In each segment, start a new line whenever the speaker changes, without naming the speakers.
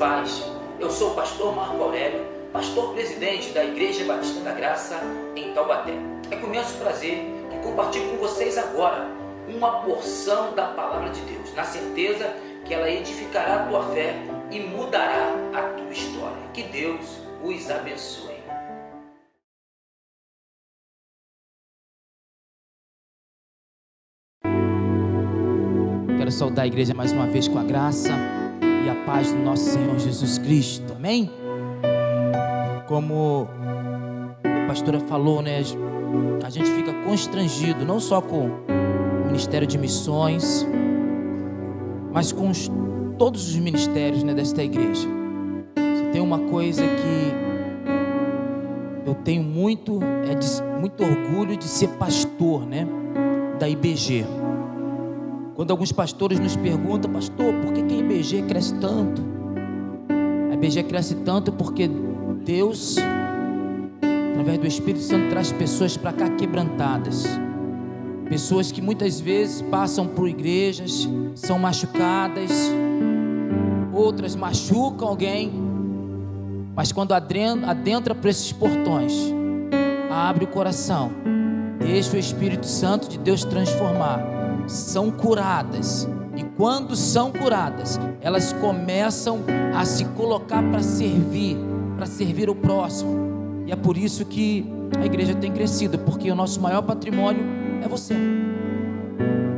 paz. Eu sou o pastor Marco Aurélio, pastor presidente da Igreja Batista da Graça em Taubaté. É com imenso prazer que compartilho com vocês agora uma porção da Palavra de Deus, na certeza que ela edificará a tua fé e mudará a tua história. Que Deus os abençoe.
Quero saudar a igreja mais uma vez com a graça e a paz do nosso Senhor Jesus Cristo, amém? Como a pastora falou, né? A gente fica constrangido, não só com o Ministério de Missões, mas com todos os ministérios, né, desta igreja. Se tem uma coisa que eu tenho muito orgulho de ser pastor, né, da IBG. Quando alguns pastores nos perguntam: pastor, por que a IBG cresce tanto? A IBG cresce tanto porque Deus, através do Espírito Santo, traz pessoas para cá quebrantadas. Pessoas que muitas vezes passam por igrejas, são machucadas, outras machucam alguém, mas quando adentra por esses portões, abre o coração, deixa o Espírito Santo de Deus transformar, são curadas. E quando são curadas, elas começam a se colocar para servir o próximo. E é por isso que a igreja tem crescido, porque o nosso maior patrimônio é você.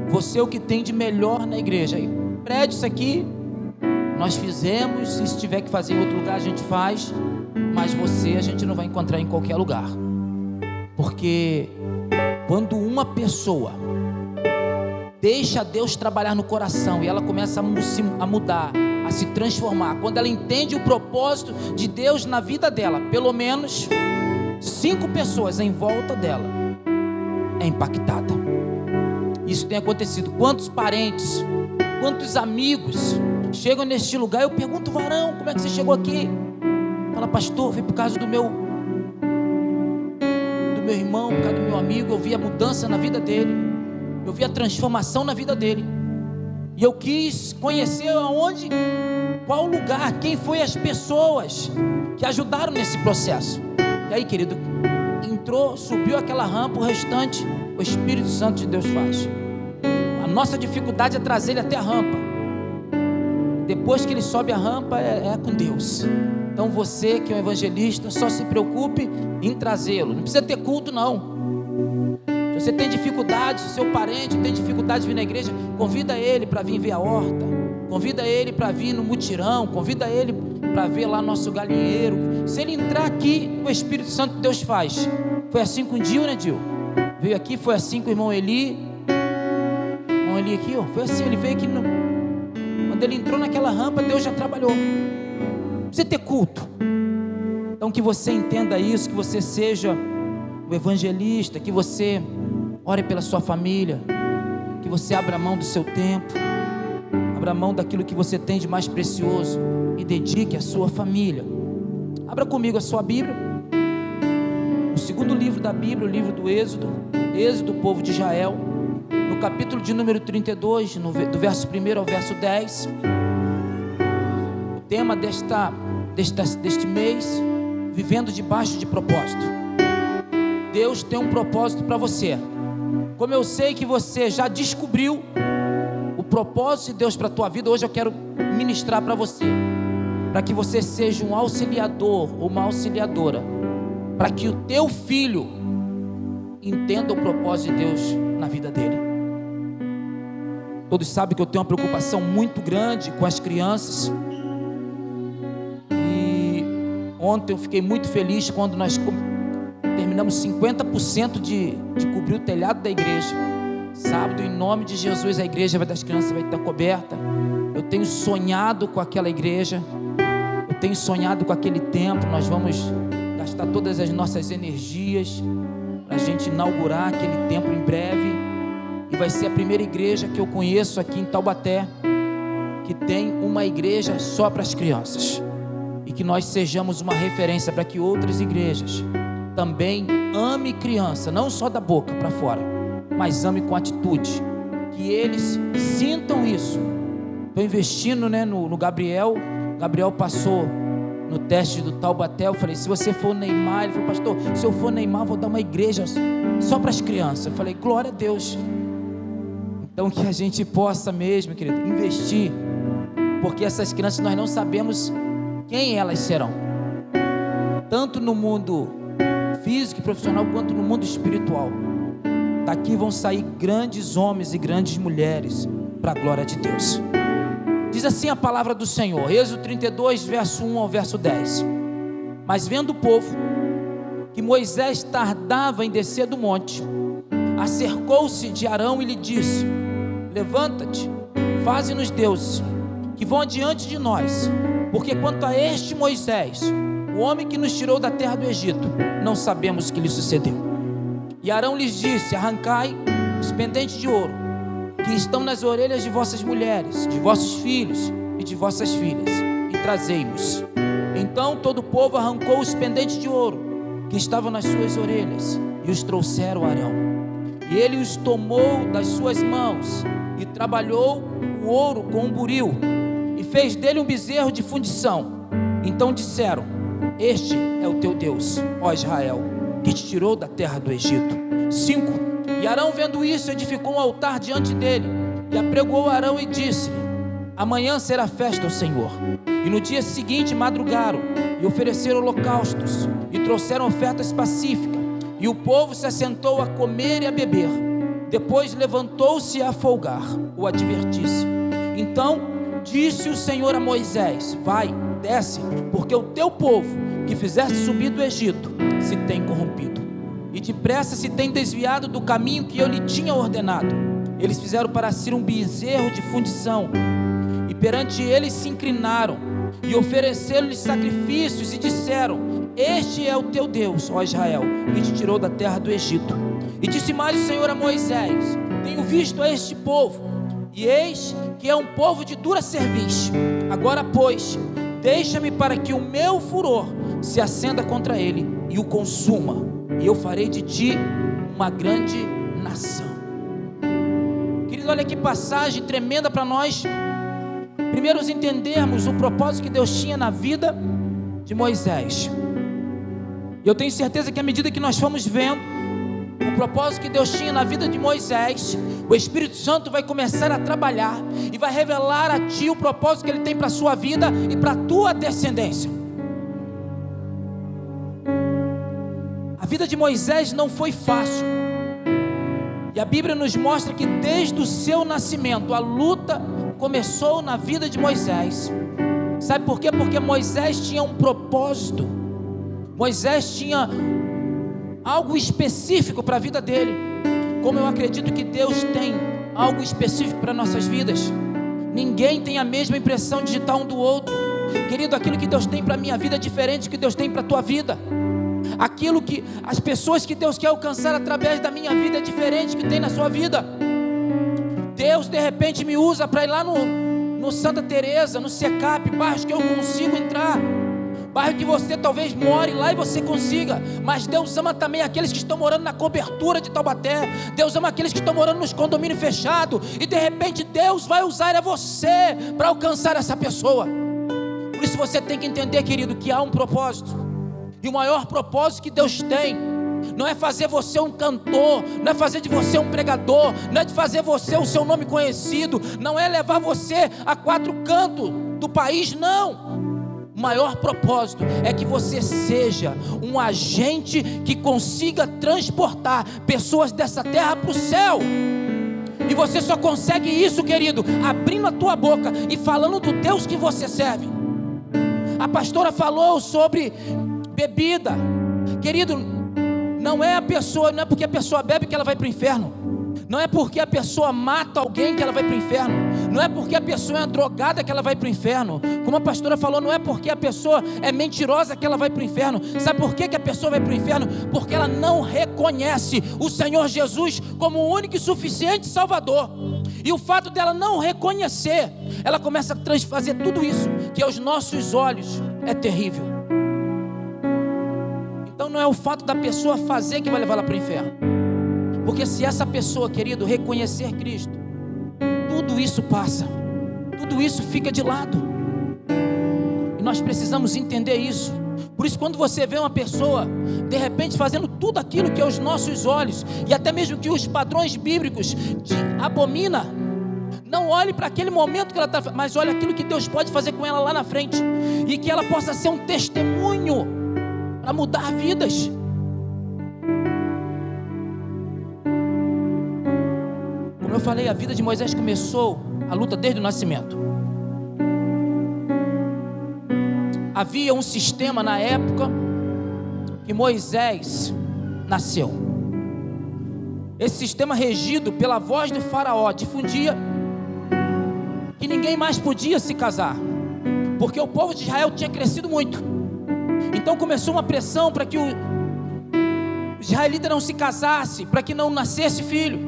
Você é o que tem de melhor na igreja. E prédio, isso aqui nós fizemos, e se tiver que fazer em outro lugar a gente faz, mas você a gente não vai encontrar em qualquer lugar. Porque quando uma pessoa deixa Deus trabalhar no coração e ela começa a mudar, a se transformar, quando ela entende o propósito de Deus na vida dela, pelo menos 5 pessoas em volta dela é impactada. Isso tem acontecido. Quantos parentes, quantos amigos chegam neste lugar? Eu pergunto: varão, como é que você chegou aqui? Fala: pastor, foi por causa do meu irmão, por causa do meu amigo. Eu vi a mudança na vida dele, eu vi a transformação na vida dele, e eu quis conhecer aonde, qual lugar, quem foi as pessoas que ajudaram nesse processo. E aí, querido, entrou, subiu aquela rampa, o restante o Espírito Santo de Deus faz. A nossa dificuldade é trazer ele até a rampa. Depois que ele sobe a rampa, é com Deus. Então você que é um evangelista, só se preocupe em trazê-lo. Não precisa ter culto, não. Se você tem dificuldade, se o seu parente tem dificuldade de vir na igreja, convida ele para vir ver a horta, convida ele para vir no mutirão, convida ele para ver lá nosso galinheiro. Se ele entrar aqui, o Espírito Santo de Deus faz. Foi assim com o Dil, né, Dil? Veio aqui, foi assim com o irmão Eli. Irmão Eli aqui, ó, foi assim, ele veio aqui. Quando ele entrou naquela rampa, Deus já trabalhou. Não precisa ter culto. Então que você entenda isso, que você seja o evangelista, que você ore pela sua família, que você abra mão do seu tempo, abra mão daquilo que você tem de mais precioso e dedique à sua família. Abra comigo a sua Bíblia, o segundo livro da Bíblia, o livro do Êxodo, do povo de Israel, no capítulo de número 32, do verso 1 ao verso 10. O tema deste mês: vivendo debaixo de propósito. Deus tem um propósito para você. Como eu sei que você já descobriu o propósito de Deus para a tua vida, hoje eu quero ministrar para você, para que você seja um auxiliador ou uma auxiliadora, para que o teu filho entenda o propósito de Deus na vida dele. Todos sabem que eu tenho uma preocupação muito grande com as crianças, e ontem eu fiquei muito feliz quando nós terminamos 50% de cobrir o telhado da igreja. Sábado, em nome de Jesus, a igreja das crianças vai estar coberta. Eu tenho sonhado com aquela igreja, eu tenho sonhado com aquele templo. Nós vamos gastar todas as nossas energias para a gente inaugurar aquele templo em breve, e vai ser a primeira igreja que eu conheço aqui em Taubaté que tem uma igreja só para as crianças, e que nós sejamos uma referência para que outras igrejas também ame criança, não só da boca para fora, mas ame com atitude, que eles sintam isso. Estou investindo, né, no Gabriel, Gabriel passou no teste do Taubaté. Eu falei, se você for Neymar, ele falou, pastor, se eu for Neymar, vou dar uma igreja só para as crianças. Eu falei, glória a Deus. Então que a gente possa mesmo, querido, investir, porque essas crianças nós não sabemos quem elas serão, tanto no mundo físico e profissional, quanto no mundo espiritual. Daqui vão sair grandes homens e grandes mulheres para a glória de Deus. Diz assim a palavra do Senhor, Êxodo 32, verso 1 ao verso 10. Mas vendo o povo que Moisés tardava em descer do monte, acercou-se de Arão e lhe disse, levanta-te, faze-nos deuses, que vão adiante de nós, porque quanto a este Moisés, o homem que nos tirou da terra do Egito, não sabemos o que lhe sucedeu. E Arão lhes disse, arrancai os pendentes de ouro, que estão nas orelhas de vossas mulheres, de vossos filhos e de vossas filhas, e trazei-mos. Então todo o povo arrancou os pendentes de ouro, que estavam nas suas orelhas, e os trouxeram a Arão. E ele os tomou das suas mãos, e trabalhou o ouro com um buril, e fez dele um bezerro de fundição. Então disseram, este é o teu Deus, ó Israel, que te tirou da terra do Egito. 5. E Arão, vendo isso, edificou um altar diante dele, e apregoou Arão e disse-lhe, amanhã será festa ao Senhor. E no dia seguinte madrugaram, e ofereceram holocaustos, e trouxeram ofertas pacíficas, e o povo se assentou a comer e a beber. Depois levantou-se a folgar, o advertisse. Então disse o Senhor a Moisés, vai, desce, porque o teu povo, que fizeste subir do Egito, se tem corrompido, e depressa se tem desviado do caminho que eu lhe tinha ordenado. Eles fizeram para si um bezerro de fundição, e perante eles se inclinaram, e ofereceram-lhe sacrifícios, e disseram, este é o teu Deus, ó Israel, que te tirou da terra do Egito. E disse mais o Senhor a Moisés, tenho visto a este povo, e eis que é um povo de dura cerviz. Agora, pois, deixa-me para que o meu furor se acenda contra ele e o consuma, e eu farei de ti uma grande nação. Querido, olha que passagem tremenda para nós primeiro entendermos o propósito que Deus tinha na vida de Moisés. E eu tenho certeza que à medida que nós fomos vendo o propósito que Deus tinha na vida de Moisés, o Espírito Santo vai começar a trabalhar e vai revelar a ti o propósito que Ele tem para a sua vida e para a tua descendência. A vida de Moisés não foi fácil, e a Bíblia nos mostra que desde o seu nascimento a luta começou na vida de Moisés. Sabe por quê? Porque Moisés tinha um propósito, Moisés tinha algo específico para a vida dele, como eu acredito que Deus tem algo específico para nossas vidas. Ninguém tem a mesma impressão digital um do outro. Querido, aquilo que Deus tem para a minha vida é diferente do que Deus tem para a tua vida. Aquilo que as pessoas que Deus quer alcançar através da minha vida é diferente do que tem na sua vida. Deus de repente me usa para ir lá no Santa Teresa, no Secap, bairros que eu consigo entrar, bairro que você talvez more lá e você consiga, mas Deus ama também aqueles que estão morando na cobertura de Taubaté. Deus ama aqueles que estão morando nos condomínios fechados, e de repente Deus vai usar você para alcançar essa pessoa. Por isso você tem que entender, querido, que há um propósito, e o maior propósito que Deus tem não é fazer você um cantor, não é fazer de você um pregador, não é de fazer você o seu nome conhecido, não é levar você a 4 cantos do país, não. O maior propósito é que você seja um agente que consiga transportar pessoas dessa terra para o céu. E você só consegue isso, querido, abrindo a tua boca e falando do Deus que você serve. A pastora falou sobre bebida. Querido, não é porque a pessoa bebe que ela vai para o inferno. Não é porque a pessoa mata alguém que ela vai para o inferno. Não é porque a pessoa é drogada que ela vai para o inferno. Como a pastora falou, não é porque a pessoa é mentirosa que ela vai para o inferno. Sabe por que a pessoa vai para o inferno? Porque ela não reconhece o Senhor Jesus como o único e suficiente Salvador. E o fato dela não reconhecer, ela começa a fazer tudo isso que aos nossos olhos é terrível. Então não é o fato da pessoa fazer que vai levar ela para o inferno. Porque se essa pessoa, querido, reconhecer Cristo, tudo isso passa, tudo isso fica de lado. Nós precisamos entender isso. Por isso, quando você vê uma pessoa de repente fazendo tudo aquilo que aos nossos olhos e até mesmo que os padrões bíblicos te abomina, não olhe para aquele momento que ela está, mas olhe aquilo que Deus pode fazer com ela lá na frente, e que ela possa ser um testemunho para mudar vidas. Como eu falei, a vida de Moisés começou a luta desde o nascimento. Havia um sistema na época que Moisés nasceu. Esse sistema, regido pela voz de Faraó, difundia que ninguém mais podia se casar, porque o povo de Israel tinha crescido muito. Então começou uma pressão para que o israelita não se casasse, para que não nascesse filho.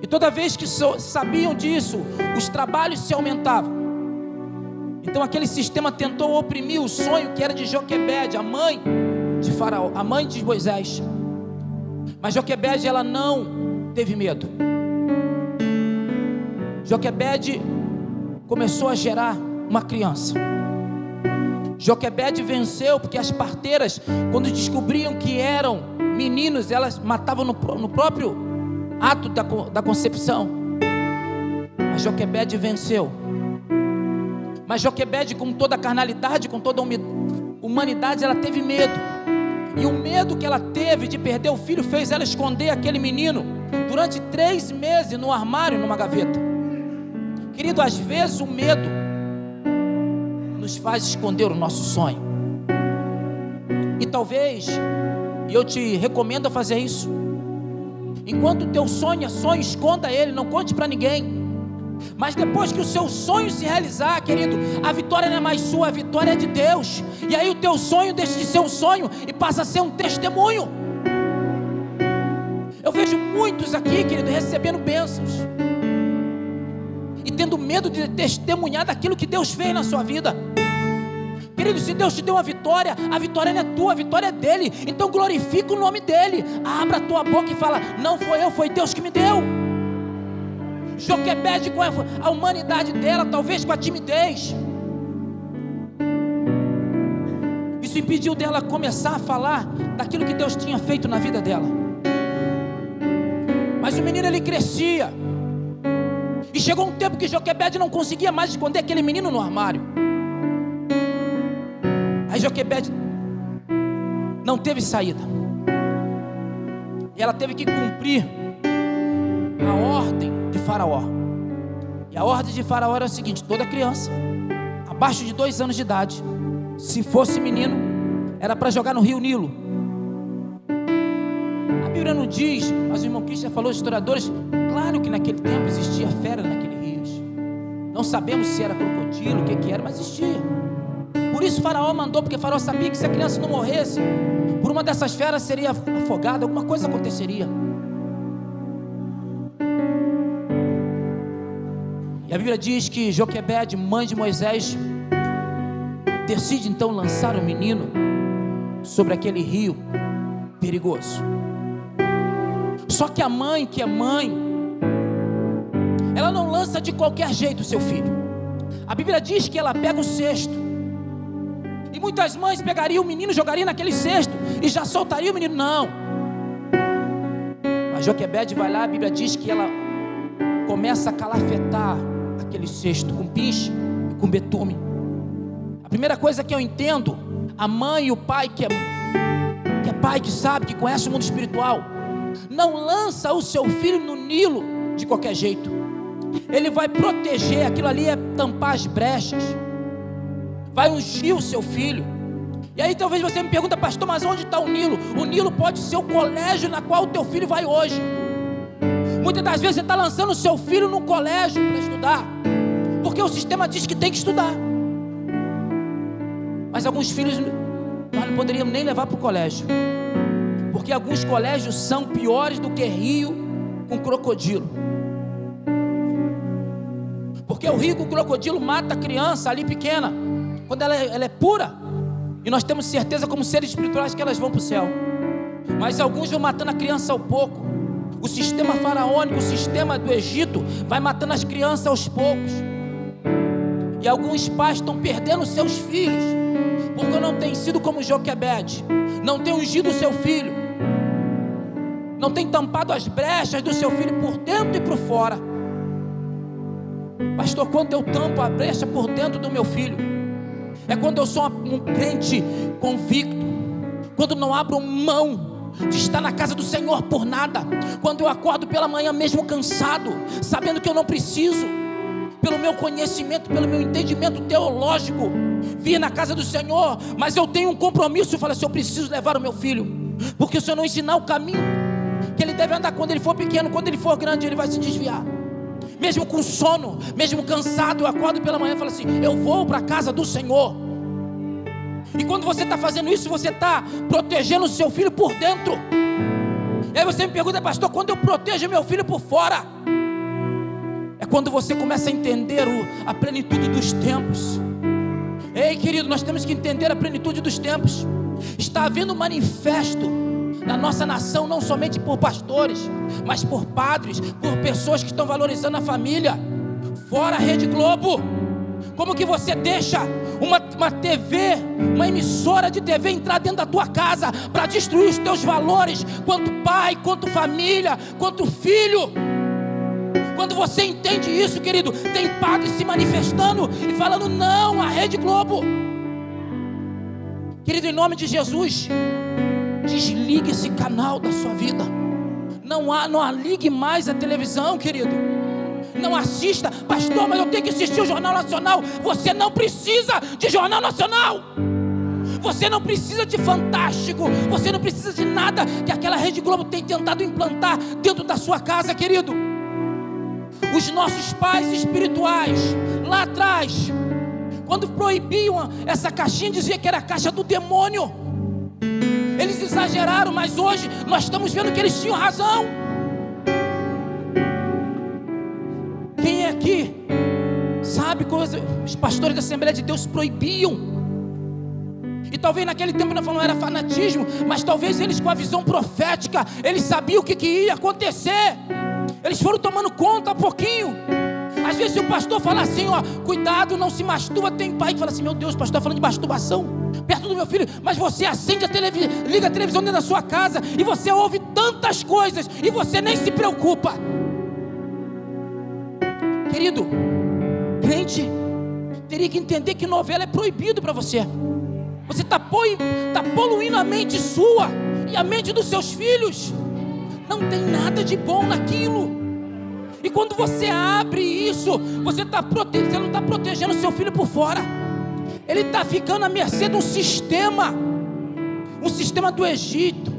E toda vez que sabiam disso, os trabalhos se aumentavam. Então aquele sistema tentou oprimir o sonho que era de Joquebede, a mãe de Faraó, a mãe de Moisés. Mas Joquebede, ela não teve medo. Joquebede começou a gerar uma criança. Joquebede venceu, porque as parteiras, quando descobriam que eram meninos, elas matavam no próprio ato da concepção. Mas Joquebede venceu. Mas Joquebede, com toda a carnalidade, com toda a humanidade, ela teve medo. E o medo que ela teve de perder o filho fez ela esconder aquele menino durante 3 meses no armário, numa gaveta. Querido, às vezes o medo nos faz esconder o nosso sonho. E talvez, e eu te recomendo a fazer isso, enquanto o teu sonho é sonho, esconda ele, não conte para ninguém. Mas depois que o seu sonho se realizar, querido, a vitória não é mais sua, a vitória é de Deus. E aí o teu sonho deixa de ser um sonho e passa a ser um testemunho. Eu vejo muitos aqui, querido, recebendo bênçãos e tendo medo de testemunhar daquilo que Deus fez na sua vida. Querido, se Deus te deu uma vitória, a vitória não é tua, a vitória é dele. Então glorifica o nome dele. Abra a tua boca e fala: não foi eu, foi Deus que me deu. Joquebede, com a humanidade dela, talvez com a timidez, isso impediu dela começar a falar daquilo que Deus tinha feito na vida dela. Mas o menino, ele crescia, e chegou um tempo que Joquebede não conseguia mais esconder aquele menino no armário. Aí Joquebede não teve saída, e ela teve que cumprir a ordem de Faraó. E a ordem de Faraó era o seguinte: toda criança abaixo de 2 anos de idade, se fosse menino, era para jogar no rio Nilo. A Bíblia não diz, mas o irmão Cristo já falou, os historiadores, claro que naquele tempo existia fera naquele rio. Não sabemos se era crocodilo, o que era, mas existia. Por isso Faraó mandou, porque Faraó sabia que se a criança não morresse por uma dessas feras, seria afogada, alguma coisa aconteceria. E a Bíblia diz que Joquebede, mãe de Moisés, decide então lançar o menino sobre aquele rio perigoso. Só que a mãe, que é mãe, ela não lança de qualquer jeito o seu filho. A Bíblia diz que ela pega o cesto, e muitas mães pegariam o menino, jogariam naquele cesto e já soltariam o menino. Não. Mas Joquebede vai lá, a Bíblia diz que ela começa a calafetar aquele cesto com piche e com betume. A primeira coisa que eu entendo, a mãe e o pai que é pai, que sabe, que conhece o mundo espiritual, não lança o seu filho no Nilo de qualquer jeito. Ele vai proteger, aquilo ali é tampar as brechas, vai ungir o seu filho. E aí talvez você me pergunta: pastor, mas onde está o Nilo? O Nilo pode ser o colégio na qual o teu filho vai hoje. Muitas das vezes você está lançando o seu filho no colégio para estudar, porque o sistema diz que tem que estudar. Mas alguns filhos nós não poderíamos nem levar para o colégio, porque alguns colégios são piores do que rio com crocodilo. Porque o rio com crocodilo mata a criança ali pequena, quando ela é pura, e nós temos certeza como seres espirituais que elas vão para o céu. Mas alguns vão matando a criança ao pouco. O sistema faraônico, o sistema do Egito, vai matando as crianças aos poucos. E alguns pais estão perdendo seus filhos, porque não tem sido como Joquebede, não tem ungido o seu filho, não tem tampado as brechas do seu filho por dentro e por fora. Pastor, quando eu tampo a brecha por dentro do meu filho, é quando eu sou um crente convicto, quando não abro mão de estar na casa do Senhor por nada, quando eu acordo pela manhã mesmo cansado, sabendo que eu não preciso, pelo meu conhecimento, pelo meu entendimento teológico, vir na casa do Senhor, mas eu tenho um compromisso. Eu falo assim: eu preciso levar o meu filho, porque se eu não ensinar o caminho que ele deve andar quando ele for pequeno, quando ele for grande, ele vai se desviar. Mesmo com sono, mesmo cansado, eu acordo pela manhã e falo assim: eu vou para a casa do Senhor. E quando você está fazendo isso, você está protegendo o seu filho por dentro. E aí você me pergunta: pastor, quando eu protejo meu filho por fora? É quando você começa a entender a plenitude dos tempos. Ei, querido, nós temos que entender a plenitude dos tempos. Está havendo manifesto na nossa nação, não somente por pastores, mas por padres, por pessoas que estão valorizando a família. Fora a Rede Globo. Como que você deixa uma TV, uma emissora de TV entrar dentro da tua casa para destruir os teus valores, quanto pai, quanto família, quanto filho? Quando você entende isso, querido, tem padres se manifestando e falando não à Rede Globo. Querido, em nome de Jesus, desligue esse canal da sua vida. Não ligue mais a televisão, querido. Não assista: pastor, mas eu tenho que assistir o Jornal Nacional. Você não precisa de Jornal Nacional. Você não precisa de Fantástico. Você não precisa de nada que aquela Rede Globo tem tentado implantar dentro da sua casa, querido. Os nossos pais espirituais, lá atrás, quando proibiam essa caixinha, dizia que era a caixa do demônio. Eles exageraram, mas hoje nós estamos vendo que eles tinham razão. Quem é aqui sabe coisa? Os pastores da Assembleia de Deus proibiam. E talvez naquele tempo não era fanatismo, mas talvez eles, com a visão profética, eles sabiam o que ia acontecer. Eles foram tomando conta a pouquinho. Às vezes o pastor fala assim: ó, cuidado, não se masturba. Tem pai que fala assim: meu Deus, o pastor está falando de masturbação perto do meu filho. Mas você acende a televisão, liga a televisão dentro da sua casa, e você ouve tantas coisas, e você nem se preocupa. Querido, crente teria que entender que novela é proibido para você. Você está poluindo a mente sua e a mente dos seus filhos. Não tem nada de bom naquilo. E quando você abre isso, você não está protegendo seu filho por fora. Ele está ficando à mercê de um sistema do Egito,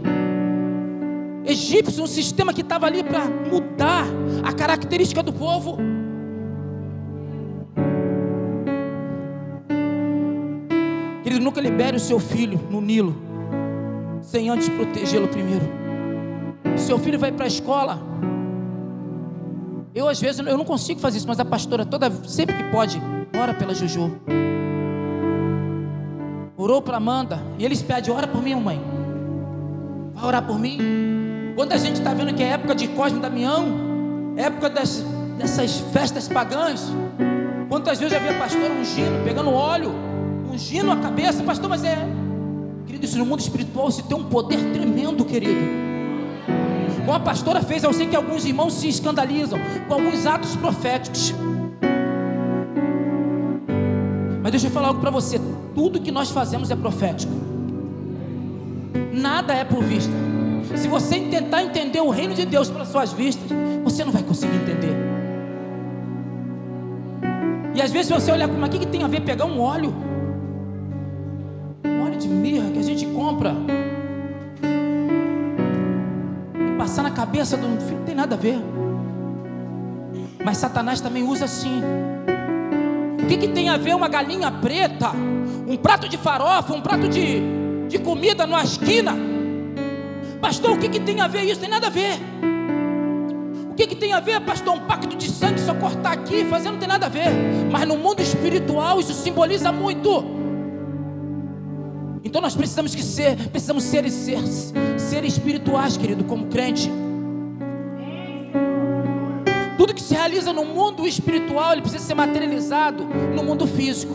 egípcio, um sistema que estava ali para mudar a característica do povo. Querido, nunca libere o seu filho no Nilo sem antes protegê-lo primeiro. Seu filho vai para a escola. Às vezes eu não consigo fazer isso, mas a pastora sempre que pode, ora pela Juju. Orou para Amanda, e eles pedem: ora por mim, mãe. Vai orar por mim. Quando a gente está vendo que é época de Cosme e Damião, época dessas festas pagãs, quantas vezes eu já vi a pastora ungindo, pegando óleo, ungindo a cabeça. Pastor, mas querido, isso no mundo espiritual se tem um poder tremendo, querido. Como a pastora fez, eu sei que alguns irmãos se escandalizam com alguns atos proféticos. Mas deixa eu falar algo para você: tudo que nós fazemos é profético. Nada é por vista. Se você tentar entender o reino de Deus pelas suas vistas, você não vai conseguir entender. E às vezes você olha, mas o que tem a ver pegar um óleo de mirra que a gente compra e passar na cabeça do filho? Não tem nada a ver. Mas Satanás também usa assim. O que tem a ver uma galinha preta, um prato de farofa, um prato de comida numa esquina? Pastor, o que tem a ver isso? Tem nada a ver. O que tem a ver, pastor? Um pacto de sangue, só cortar aqui, fazer, não tem nada a ver. Mas no mundo espiritual isso simboliza muito. Então nós precisamos ser espirituais, querido, como crente. Tudo que que se realiza no mundo espiritual, ele precisa ser materializado no mundo físico.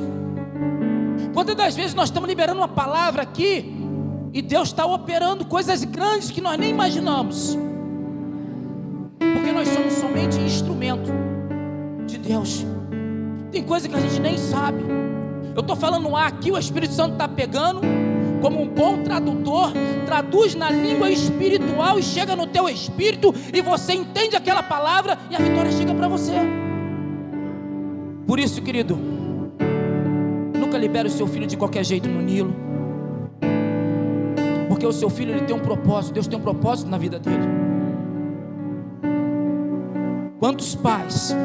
Quantas das vezes nós estamos liberando uma palavra aqui e Deus está operando coisas grandes que nós nem imaginamos, porque nós somos somente instrumento de Deus. Tem coisa que a gente nem sabe. Eu estou falando aqui, o Espírito Santo está pegando, como um bom tradutor, traduz na língua espiritual e chega no teu espírito, e você entende aquela palavra e a vitória chega para você. Por isso, querido, nunca libere o seu filho de qualquer jeito no Nilo, porque o seu filho, ele tem um propósito. Deus tem um propósito na vida dele. Quantos pais,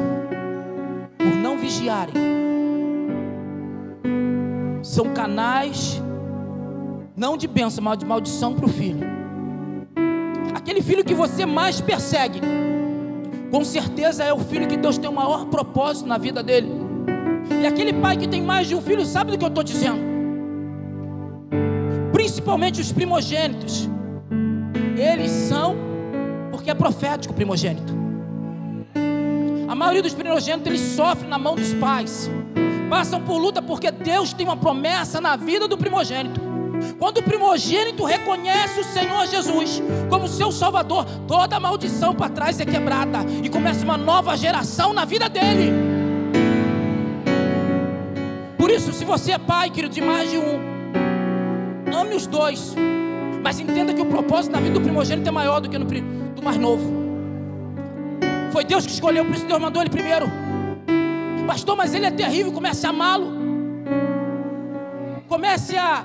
por não vigiarem, são canais não de bênção, mas de maldição para o filho. Aquele filho que você mais persegue, com certeza é o filho que Deus tem o maior propósito na vida dele. E aquele pai que tem mais de um filho sabe do que eu estou dizendo. Principalmente os primogênitos, eles são, porque é profético o primogênito. A maioria dos primogênitos, eles sofrem na mão dos pais, passam por luta, porque Deus tem uma promessa na vida do primogênito. Quando o primogênito reconhece o Senhor Jesus como seu Salvador, toda a maldição para trás é quebrada e começa uma nova geração na vida dele. Por isso, se você é pai, querido, de mais de um, ame os dois, mas entenda que o propósito na vida do primogênito é maior do que do mais novo. Foi Deus que escolheu, por isso Deus mandou ele primeiro. Pastor, mas ele é terrível. Comece a amá-lo. Comece a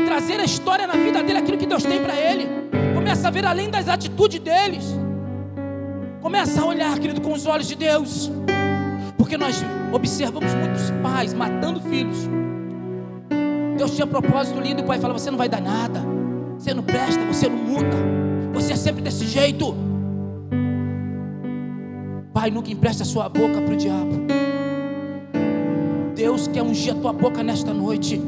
trazer a história na vida dele, aquilo que Deus tem para ele. Comece a ver além das atitudes deles. Comece a olhar, querido, com os olhos de Deus. Porque nós observamos muitos pais matando filhos. Deus tinha propósito lindo, e o pai fala: você não vai dar nada, você não presta, você não muda, você é sempre desse jeito. Pai, nunca empreste a sua boca para o diabo. Deus quer ungir a tua boca nesta noite.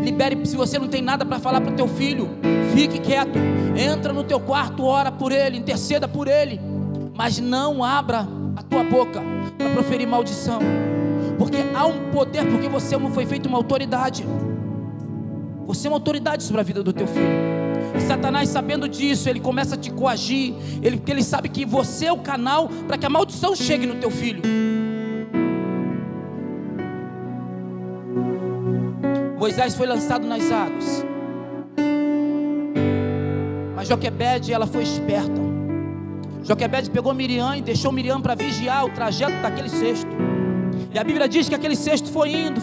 Libere. Se você não tem nada para falar para o teu filho, fique quieto, entra no teu quarto, ora por ele, interceda por ele, mas não abra a tua boca para proferir maldição, porque há um poder, porque você foi feito uma autoridade. Você é uma autoridade sobre a vida do teu filho. E Satanás, sabendo disso, ele começa a te coagir, porque ele sabe que você é o canal para que a maldição chegue no teu filho. Moisés foi lançado nas águas, mas Joquebede, ela foi esperta. Joquebede pegou Miriam e deixou Miriam para vigiar o trajeto daquele cesto. E a Bíblia diz que aquele cesto foi indo.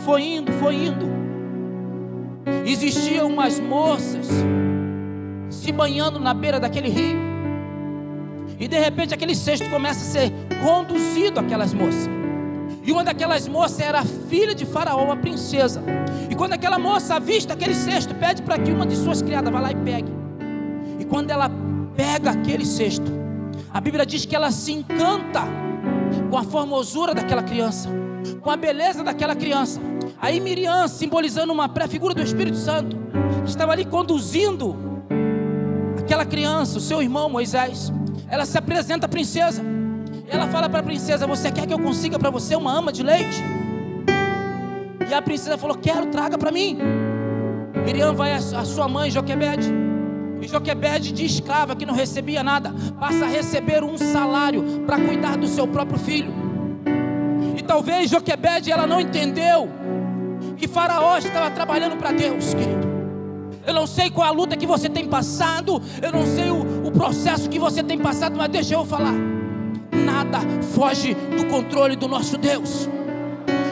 Existiam umas moças se banhando na beira daquele rio, e de repente aquele cesto começa a ser conduzido àquelas moças. E uma daquelas moças era a filha de Faraó, uma princesa. E quando aquela moça avista aquele cesto, pede para que uma de suas criadas vá lá e pegue. E quando ela pega aquele cesto, a Bíblia diz que ela se encanta com a formosura daquela criança, com a beleza daquela criança. Aí Miriam, simbolizando uma pré-figura do Espírito Santo, estava ali conduzindo aquela criança, o seu irmão Moisés. Ela se apresenta à princesa. Ela fala para a princesa: você quer que eu consiga para você uma ama de leite? E a princesa falou: quero, traga para mim. Miriam vai à sua mãe Joquebede, e Joquebede, de escrava que não recebia nada, passa a receber um salário para cuidar do seu próprio filho. E talvez Joquebede, ela não entendeu que Faraó estava trabalhando para Deus, querido. Eu não sei qual a luta que você tem passado, eu não sei o processo que você tem passado, mas deixa eu falar: nada foge do controle do nosso Deus.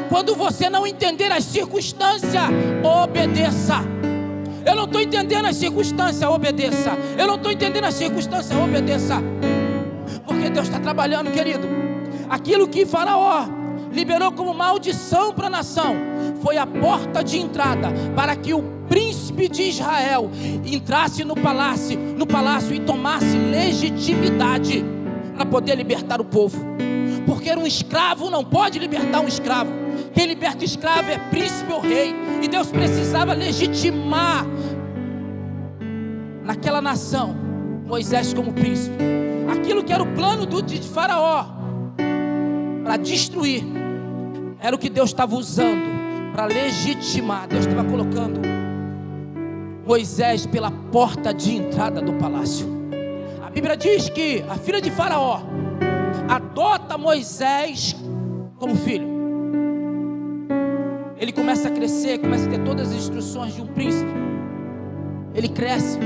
Quando você não entender as circunstâncias, obedeça. Eu não estou entendendo as circunstâncias, obedeça. Eu não estou entendendo as circunstâncias, obedeça. Porque Deus está trabalhando, querido. Aquilo que Faraó liberou como maldição para a nação foi a porta de entrada para que o príncipe de Israel entrasse no palácio e tomasse legitimidade para poder libertar o povo. Porque um escravo não pode libertar um escravo. Quem liberta o escravo é príncipe ou rei. E Deus precisava legitimar naquela nação Moisés como príncipe. Aquilo que era o plano de Faraó para destruir, era o que Deus estava usando para legitimar. Deus estava colocando Moisés pela porta de entrada do palácio. A Bíblia diz que a filha de Faraó adota Moisés como filho. Ele começa a crescer, começa a ter todas as instruções de um príncipe. Ele cresce,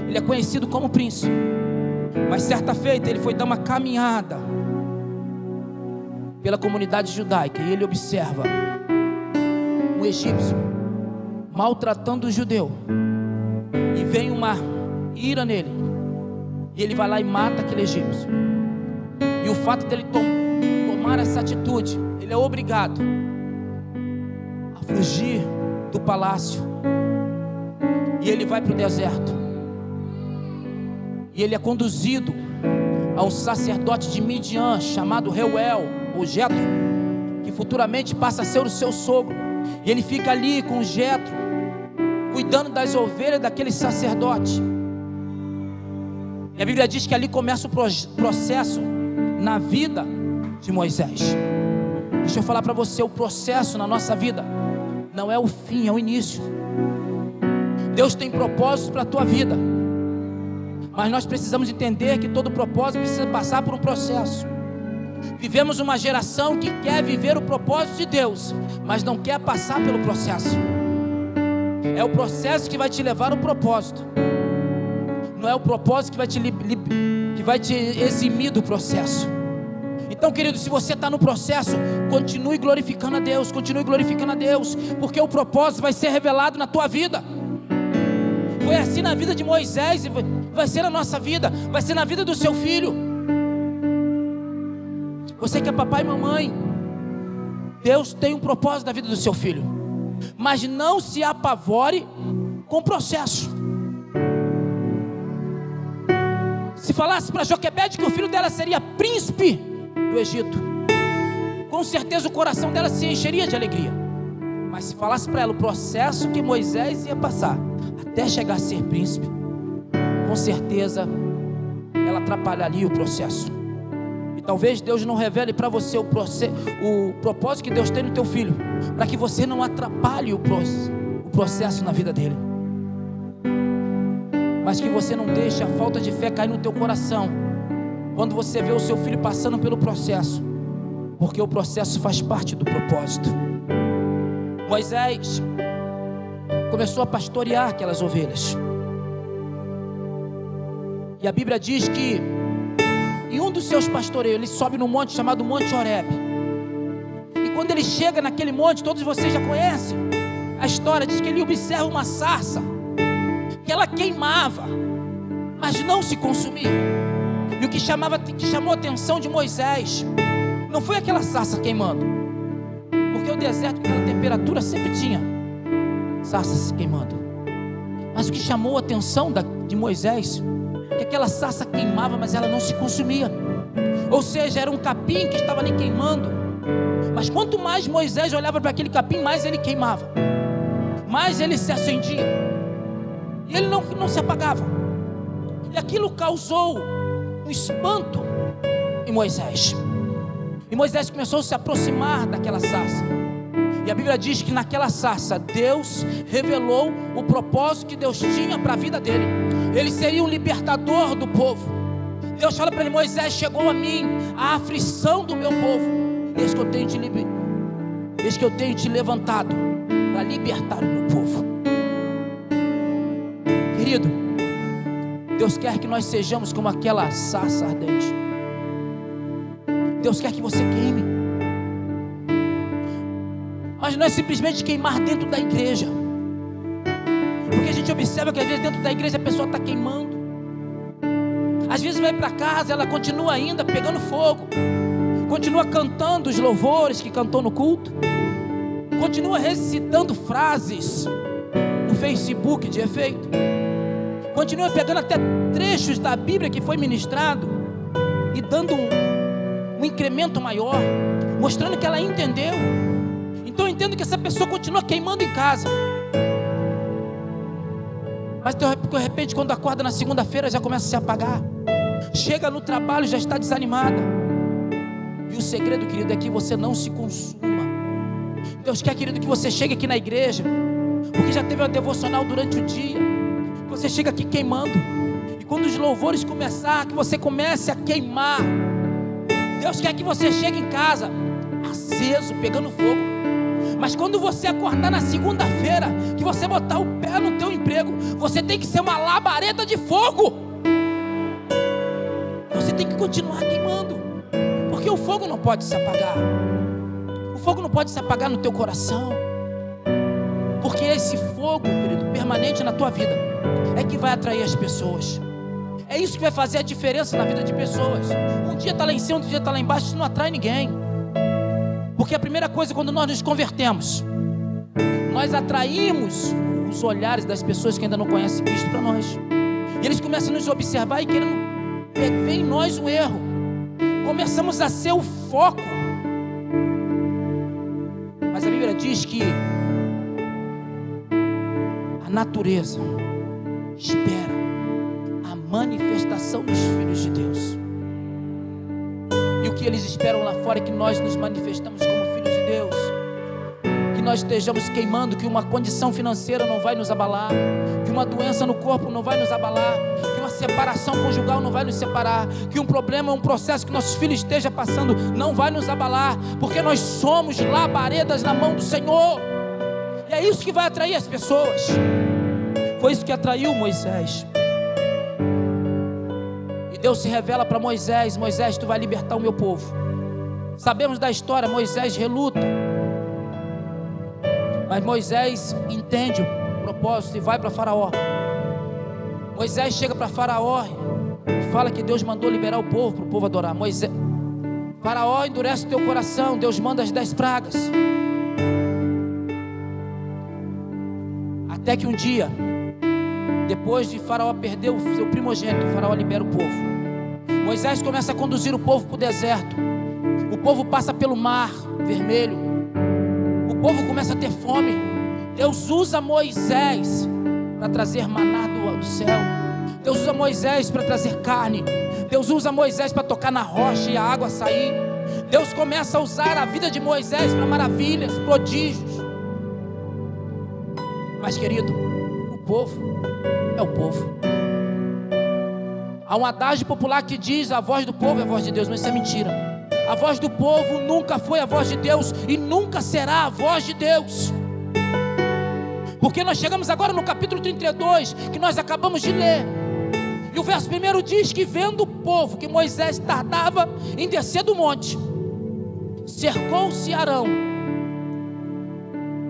ele é conhecido como príncipe. Mas certa feita ele foi dar uma caminhada pela comunidade judaica e ele observa um egípcio maltratando o judeu, e vem uma ira nele, e ele vai lá e mata aquele egípcio. E o fato dele tomar essa atitude, ele é obrigado a fugir do palácio, e ele vai para o deserto, e ele é conduzido a um sacerdote de Midian chamado Reuel, ou Jetro, que futuramente passa a ser o seu sogro. E ele fica ali com Jetro, cuidando das ovelhas daquele sacerdote. E a Bíblia diz que ali começa o processo na vida de Moisés. Deixa eu falar para você, o processo na nossa vida não é o fim, é o início. Deus tem propósitos para a tua vida, mas nós precisamos entender que todo propósito precisa passar por um processo. Vivemos uma geração que quer viver o propósito de Deus, mas não quer passar pelo processo. É o processo que vai te levar ao propósito, não é o propósito que vai te eximir do processo. Então, querido, se você está no processo, continue glorificando a Deus, porque o propósito vai ser revelado na tua vida. Foi assim na vida de Moisés, e vai ser na nossa vida, vai ser na vida do seu filho. Você que é papai e mamãe, Deus tem um propósito na vida do seu filho, mas não se apavore com o processo. Se falasse para Joquebede que o filho dela seria príncipe do Egito, com certeza o coração dela se encheria de alegria. Mas se falasse para ela o processo que Moisés ia passar até chegar a ser príncipe, com certeza ela atrapalharia o processo. E talvez Deus não revele para você o propósito que Deus tem no teu filho, para que você não atrapalhe o processo na vida dele, mas que você não deixe a falta de fé cair no teu coração quando você vê o seu filho passando pelo processo, porque o processo faz parte do propósito. Moisés começou a pastorear aquelas ovelhas, e a Bíblia diz que em um dos seus pastoreios ele sobe num monte chamado Monte Horebe. E quando ele chega naquele monte, todos vocês já conhecem a história, diz que ele observa uma sarça, que ela queimava, mas não se consumia. E o que chamou a atenção de Moisés não foi aquela sarça queimando, porque o deserto com aquela temperatura sempre tinha sarça se queimando. Mas o que chamou a atenção de Moisés é que aquela sarça queimava, mas ela não se consumia. Ou seja, era um capim que estava ali queimando, mas quanto mais Moisés olhava para aquele capim, mais ele queimava, mais ele se acendia, e ele não se apagava. E aquilo causou um espanto em Moisés. E Moisés começou a se aproximar daquela sarça. E a Bíblia diz que naquela sarça Deus revelou o propósito que Deus tinha para a vida dele. Ele seria um libertador do povo. Deus fala para ele: Moisés, chegou a mim a aflição do meu povo. Eis que eu tenho te levantado para libertar o meu povo. Querido, Deus quer que nós sejamos como aquela sarça ardente. Deus quer que você queime, mas não é simplesmente queimar dentro da igreja, porque a gente observa que às vezes dentro da igreja a pessoa está queimando, às vezes vai para casa, ela continua ainda pegando fogo, continua cantando os louvores que cantou no culto, continua recitando frases no Facebook de efeito, continua pegando até trechos da Bíblia que foi ministrado e dando um incremento maior, mostrando que ela entendeu. Então eu entendo que essa pessoa continua queimando em casa, mas de repente quando acorda na segunda-feira já começa a se apagar, chega no trabalho já está desanimada, E o segredo, querido, é que você não se consuma. Deus quer, querido, que você chegue aqui na igreja, porque já teve uma devocional durante o dia, você chega aqui queimando, e quando os louvores começar, que você comece a queimar. Deus quer que você chegue em casa aceso, pegando fogo. Mas quando você acordar na segunda-feira, que você botar o pé no teu emprego, você tem que ser uma labareda de fogo. Você tem que continuar queimando, porque o fogo não pode se apagar. O fogo não pode se apagar no teu coração, porque esse fogo, querido, permanente na tua vida, é que vai atrair as pessoas. É isso que vai fazer a diferença na vida de pessoas. Um dia está lá em cima, outro dia está lá embaixo, isso não atrai ninguém. Porque a primeira coisa, quando nós nos convertemos, nós atraímos os olhares das pessoas que ainda não conhecem Cristo para nós. E eles começam a nos observar e querendo ver em nós um erro. Começamos a ser o foco. Mas a Bíblia diz que a natureza espera a manifestação dos filhos de Deus. E o que eles esperam lá fora é que nós nos manifestamos como filhos de Deus, que nós estejamos queimando, que uma condição financeira não vai nos abalar, que uma doença no corpo não vai nos abalar, que uma separação conjugal não vai nos separar, que um problema, um processo que nossos filhos estejam passando não vai nos abalar, porque nós somos labaredas na mão do Senhor. E é isso que vai atrair as pessoas. Foi isso que atraiu Moisés. E Deus se revela para Moisés: Moisés, tu vai libertar o meu povo. Sabemos da história, Moisés reluta, mas Moisés entende o propósito e vai para Faraó. Moisés chega para Faraó e fala que Deus mandou liberar o povo, para o povo adorar. Faraó, endurece o teu coração, Deus manda as 10 pragas. Até que um dia, depois de Faraó perder o seu primogênito, Faraó libera o povo. Moisés começa a conduzir o povo para o deserto. O povo passa pelo mar vermelho. O povo começa a ter fome. Deus usa Moisés para trazer maná do céu. Deus usa Moisés para trazer carne. Deus usa Moisés para tocar na rocha e a água sair. Deus começa a usar a vida de Moisés para maravilhas, prodígios. Mas, querido, o povo é o povo. Há um adágio popular que diz: a voz do povo é a voz de Deus, mas isso é mentira. A voz do povo nunca foi a voz de Deus e nunca será a voz de Deus. Porque nós chegamos agora no capítulo 32, que nós acabamos de ler. E o verso 1 diz que, vendo o povo que Moisés tardava em descer do monte, cercou-se Arão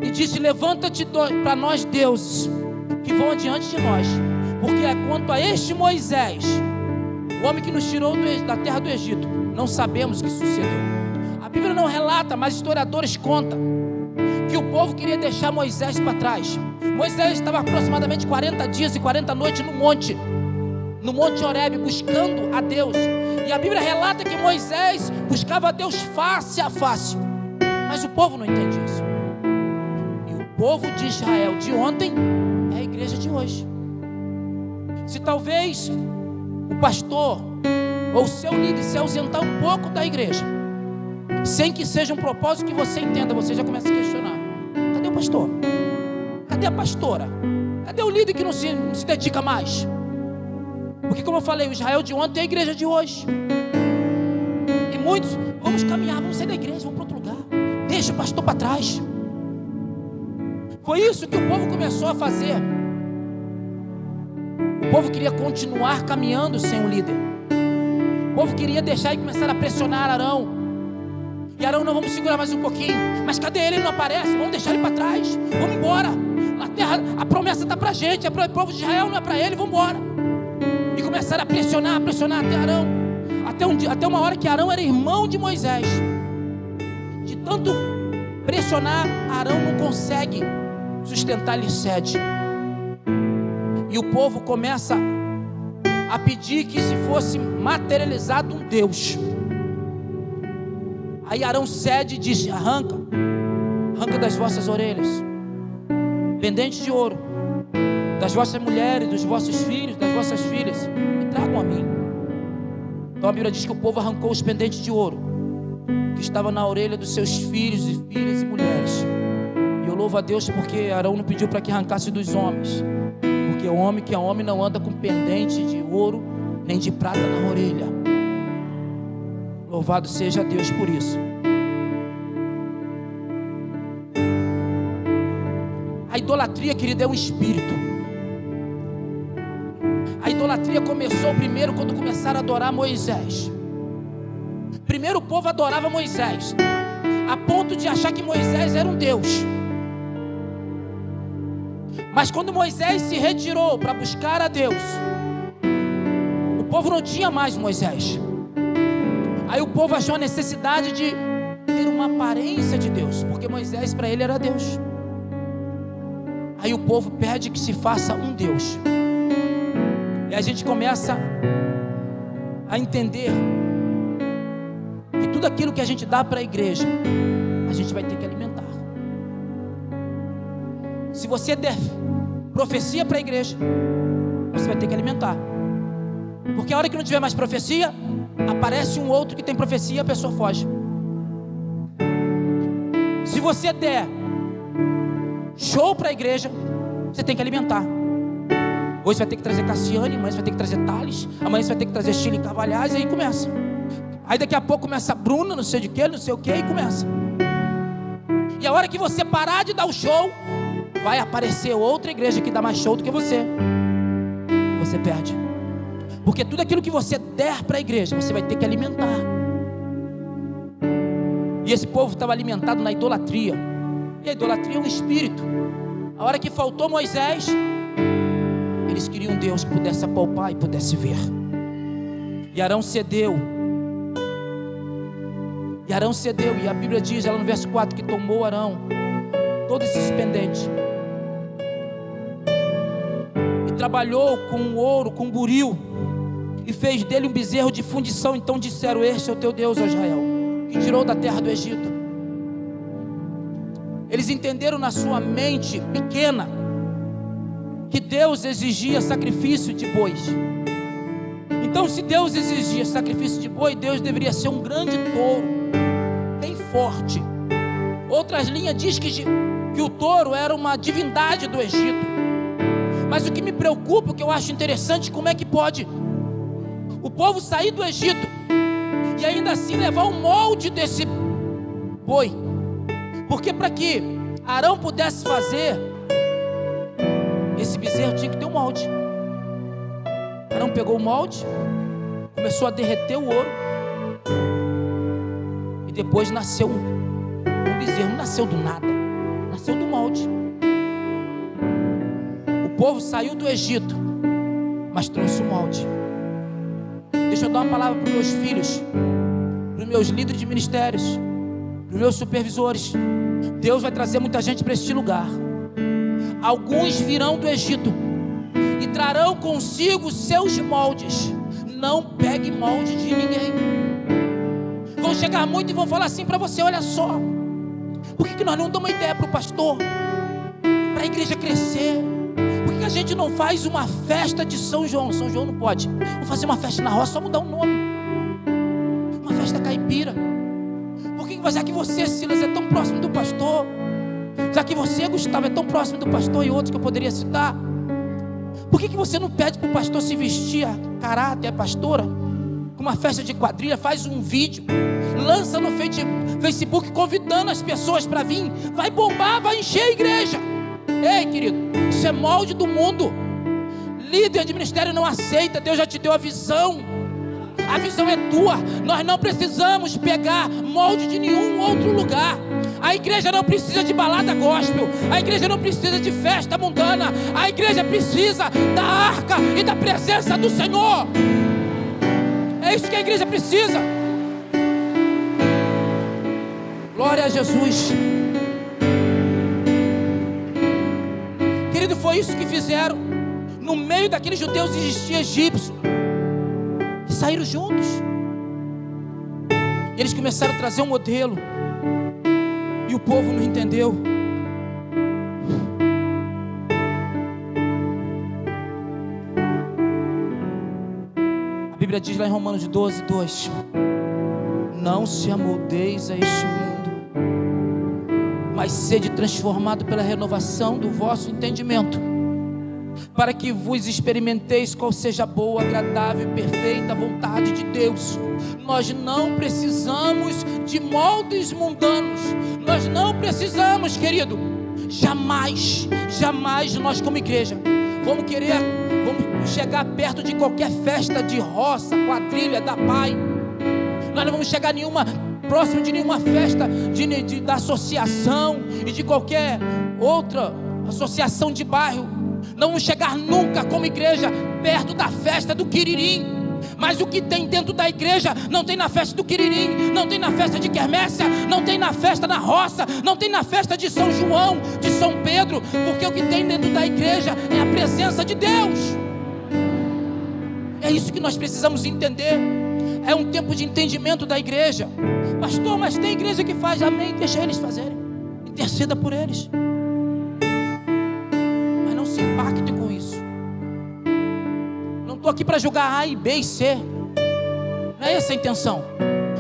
e disse: levanta-te para nós deuses que vão adiante de nós, porque é quanto a este Moisés, o homem que nos tirou da terra do Egito, não sabemos o que sucedeu. A Bíblia não relata, mas historiadores contam que o povo queria deixar Moisés para trás. Moisés estava aproximadamente 40 dias e 40 noites no monte Horebe, buscando a Deus. E a Bíblia relata que Moisés buscava a Deus face a face, mas o povo não entende isso. E o povo de Israel de ontem é a igreja de hoje. Se talvez o pastor ou o seu líder se ausentar um pouco da igreja, sem que seja um propósito que você entenda, você já começa a questionar: cadê o pastor? Cadê a pastora? Cadê o líder que não se dedica mais? Porque, como eu falei, o Israel de ontem é a igreja de hoje. E muitos, vamos caminhar, vamos sair da igreja, vamos para outro lugar, deixa o pastor para trás. Foi isso que o povo começou a fazer. O povo queria continuar caminhando sem um líder. O povo queria deixar e começar a pressionar Arão. E Arão: não, vamos segurar mais um pouquinho. Mas cadê ele? Ele não aparece. Vamos deixar ele para trás. Vamos embora. A terra, a promessa está para a gente. O povo de Israel não é para ele. Vamos embora. E começaram a pressionar até Arão. Até uma hora que Arão era irmão de Moisés. De tanto pressionar, Arão não consegue sustentar-lhe sede. E o povo começa a pedir que se fosse materializado um Deus. Aí Arão cede e diz: arranca das vossas orelhas pendentes de ouro, das vossas mulheres, dos vossos filhos, das vossas filhas, e tragam a mim. Então a Bíblia diz que o povo arrancou os pendentes de ouro que estava na orelha dos seus filhos e filhas e mulheres. E eu louvo a Deus porque Arão não pediu para que arrancasse dos homens, porque o homem que é homem não anda com pendente de ouro nem de prata na orelha. Louvado seja Deus por isso. A idolatria, querido, é um espírito. A idolatria começou primeiro quando começaram a adorar Moisés. Primeiro o povo adorava Moisés, a ponto de achar que Moisés era um Deus. Mas quando Moisés se retirou para buscar a Deus, o povo não tinha mais Moisés. Aí o povo achou a necessidade de ter uma aparência de Deus, porque Moisés para ele era Deus. Aí o povo pede que se faça um Deus. E a gente começa a entender que tudo aquilo que a gente dá para a igreja, a gente vai ter que alimentar. Se você der profecia para a igreja, você vai ter que alimentar. Porque a hora que não tiver mais profecia, aparece um outro que tem profecia e a pessoa foge. Se você der show para a igreja, você tem que alimentar. Hoje você vai ter que trazer Cassiane, amanhã você vai ter que trazer Thales, amanhã você vai ter que trazer Chile Carvalhais, e aí começa. Aí daqui a pouco começa a Bruna, não sei de que, não sei o que, e começa. E a hora que você parar de dar o show, vai aparecer outra igreja que dá mais show do que você. E você perde. Porque tudo aquilo que você der para a igreja, você vai ter que alimentar. E esse povo estava alimentado na idolatria. E a idolatria é um espírito. A hora que faltou Moisés, eles queriam um Deus que pudesse apalpar e pudesse ver. E Arão cedeu. E a Bíblia diz, ela no verso 4, que tomou Arão todos esses pendentes e trabalhou com ouro, com buril, e fez dele um bezerro de fundição. Então disseram: este é o teu Deus, ó Israel, que tirou da terra do Egito. Eles entenderam na sua mente pequena que Deus exigia sacrifício de bois. Então, se Deus exigia sacrifício de boi, Deus deveria ser um grande touro, bem forte. Outras linhas diz que o touro era uma divindade do Egito. Mas o que me preocupa, o que eu acho interessante, como é que pode o povo sair do Egito e ainda assim levar um molde desse boi? Porque para que Arão pudesse fazer esse bezerro, tinha que ter um molde. Arão pegou o molde, começou a derreter o ouro, e depois nasceu um bezerro. Não nasceu do nada, nasceu do molde. O povo saiu do Egito, mas trouxe o molde. Deixa eu dar uma palavra para os meus filhos, para os meus líderes de ministérios, para os meus supervisores. Deus vai trazer muita gente para este lugar. Alguns virão do Egito e trarão consigo seus moldes. Não pegue molde de ninguém. Vão chegar muito e vão falar assim para você: olha só, por que nós não damos uma ideia para o pastor, para a igreja crescer? Por que a gente não faz uma festa de São João? São João não pode. Vamos fazer uma festa na roça, só mudar o nome. Uma festa caipira. Por que, já que você, Silas, é tão próximo do pastor, já que você, Gustavo, é tão próximo do pastor, e outros que eu poderia citar, por que você não pede para o pastor se vestir a caráter, a pastora, com uma festa de quadrilha? Faz um vídeo, lança no Facebook, convidando as pessoas para vir. Vai bombar, vai encher a igreja. Ei, querido, isso é molde do mundo. Líder de ministério não aceita. Deus já te deu a visão. A visão é tua. Nós não precisamos pegar molde de nenhum outro lugar. A igreja não precisa de balada gospel. A igreja não precisa de festa mundana. A igreja precisa da arca e da presença do Senhor. É isso que a igreja precisa. Glória a Jesus. Querido, foi isso que fizeram. No meio daqueles judeus existia egípcio, que saíram juntos. E eles começaram a trazer um modelo, e o povo não entendeu. A Bíblia diz lá em Romanos 12:2: não se amoldeis a este mundo, mas sede transformado pela renovação do vosso entendimento, para que vos experimenteis qual seja a boa, agradável e perfeita vontade de Deus. Nós não precisamos de moldes mundanos, nós não precisamos, querido, jamais nós como igreja vamos chegar perto de qualquer festa de roça, quadrilha, da Pai. Nós não vamos chegar próximo de nenhuma festa da associação e de qualquer outra associação de bairro. Não vamos chegar nunca como igreja perto da festa do Quiririm. Mas o que tem dentro da igreja não tem na festa do Quiririm, não tem na festa de Quermécia, não tem na festa na roça, não tem na festa de São João, de São Pedro, porque o que tem dentro da igreja é a presença de Deus. É isso que nós precisamos entender. É um tempo de entendimento da igreja. Pastor, mas tem igreja que faz, amém, deixa eles fazerem, interceda por eles, mas não se impacte com isso. Não estou aqui para julgar A e B e C, não é essa a intenção,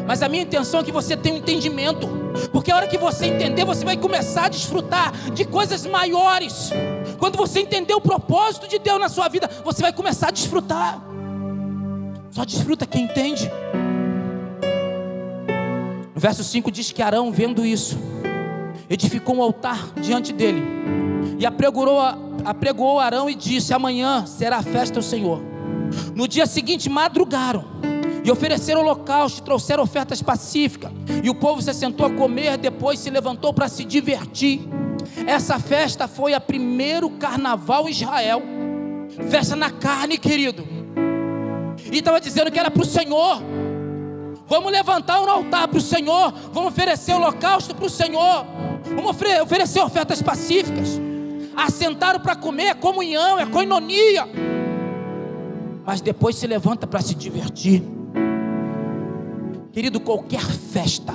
mas a minha intenção é que você tenha um entendimento, porque a hora que você entender, você vai começar a desfrutar de coisas maiores. Quando você entender o propósito de Deus na sua vida, você vai começar a desfrutar. Só desfruta quem entende. No verso 5 diz que Arão, vendo isso, edificou um altar diante dele e apregou Arão e disse: amanhã será a festa ao Senhor. No dia seguinte madrugaram e ofereceram holocausto, trouxeram ofertas pacíficas, e o povo se assentou a comer, depois se levantou para se divertir. Essa festa foi a primeiro carnaval em Israel, festa na carne, querido, e estava dizendo que era para o Senhor. Vamos levantar um altar para o Senhor, vamos oferecer holocausto para o Senhor, vamos oferecer ofertas pacíficas. Assentaram para comer, é comunhão, é koinonia, mas depois se levanta para se divertir. Querido, qualquer festa,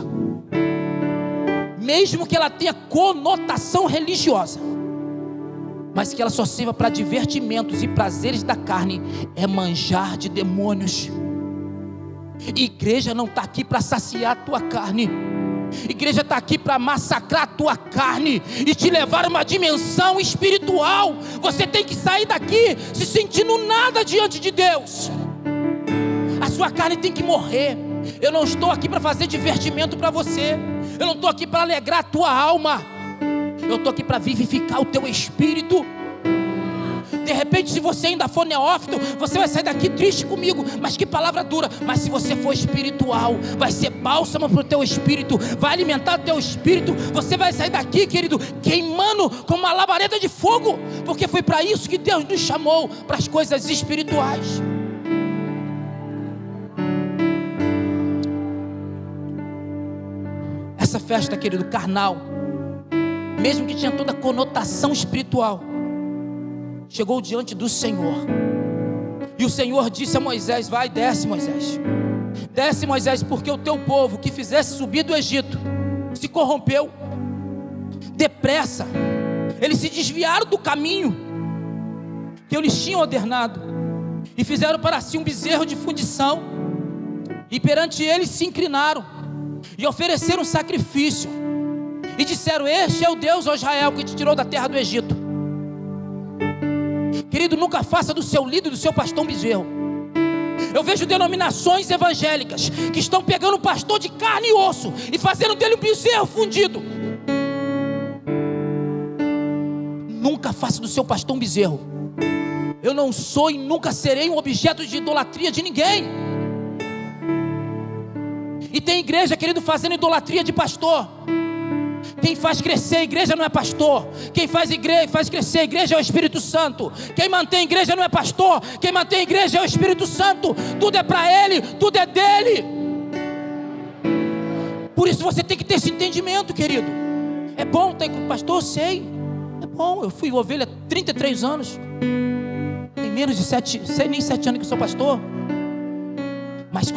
mesmo que ela tenha conotação religiosa, mas que ela só sirva para divertimentos e prazeres da carne, é manjar de demônios. Igreja não está aqui para saciar a tua carne. Igreja está aqui para massacrar a tua carne e te levar a uma dimensão espiritual. Você tem que sair daqui se sentindo nada diante de Deus. A sua carne tem que morrer. Eu não estou aqui para fazer divertimento para você. Eu não estou aqui para alegrar a tua alma. Eu estou aqui para vivificar o teu espírito. De repente, se você ainda for neófito, você vai sair daqui triste comigo, mas que palavra dura. Mas se você for espiritual, vai ser bálsamo para o teu espírito, vai alimentar o teu espírito. Você vai sair daqui, querido, queimando como uma labareda de fogo, porque foi para isso que Deus nos chamou, para as coisas espirituais. Essa festa, querido, carnal, mesmo que tinha toda a conotação espiritual, chegou diante do Senhor, e o Senhor disse a Moisés: vai, desce Moisés, porque o teu povo que fizesse subir do Egito se corrompeu. Depressa, eles se desviaram do caminho que eu lhes tinha ordenado, e fizeram para si um bezerro de fundição, e perante eles se inclinaram, e ofereceram sacrifício, e disseram: este é o Deus, ó Israel, que te tirou da terra do Egito. Querido, nunca faça do seu líder, do seu pastor, um bezerro. Eu vejo denominações evangélicas que estão pegando um pastor de carne e osso e fazendo dele um bezerro fundido. Nunca faça do seu pastor um bezerro. Eu não sou e nunca serei um objeto de idolatria de ninguém. E tem igreja, querido, fazendo idolatria de pastor. Quem faz crescer a igreja não é pastor. Quem faz crescer a igreja é o Espírito Santo. Quem mantém a igreja não é pastor. Quem mantém a igreja é o Espírito Santo. Tudo é para Ele, tudo é dele. Por isso você tem que ter esse entendimento, querido. É bom ter com o pastor, eu sei. É bom, eu fui ovelha há 33 anos. Tem menos de 7 anos que eu sou pastor. Mas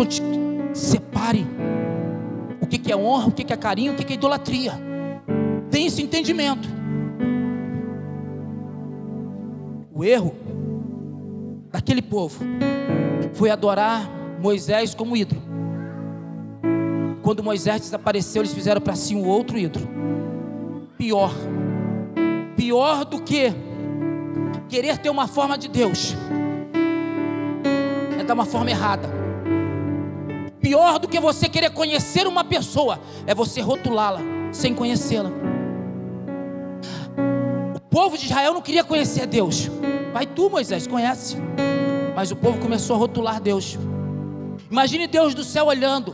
separe o que é honra, o que é carinho, o que é idolatria. Tem esse entendimento. O erro daquele povo foi adorar Moisés como ídolo. quando Moisés desapareceu, eles fizeram para si um outro ídolo. Pior do que querer ter uma forma de Deus é dar uma forma errada. Pior do que você querer conhecer uma pessoa é você rotulá-la sem conhecê-la. O povo de Israel não queria conhecer Deus. Vai tu, Moisés, conhece. Mas o povo começou a rotular Deus. Imagine Deus do céu olhando,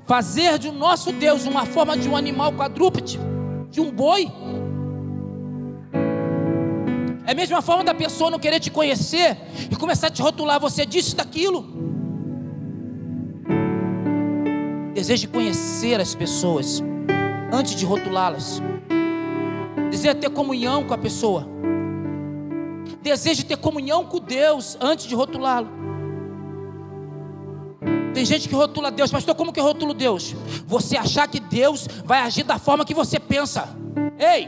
fazer de nosso Deus uma forma de um animal quadrúpede, de um boi. É a mesma forma da pessoa não querer te conhecer e começar a te rotular, você disse daquilo. Deseje conhecer as pessoas antes de rotulá-las. Deseja ter comunhão com a pessoa. Deseje ter comunhão com Deus antes de rotulá-lo. Tem gente que rotula Deus. Pastor, como que eu rotulo Deus? Você achar que Deus vai agir da forma que você pensa. Ei,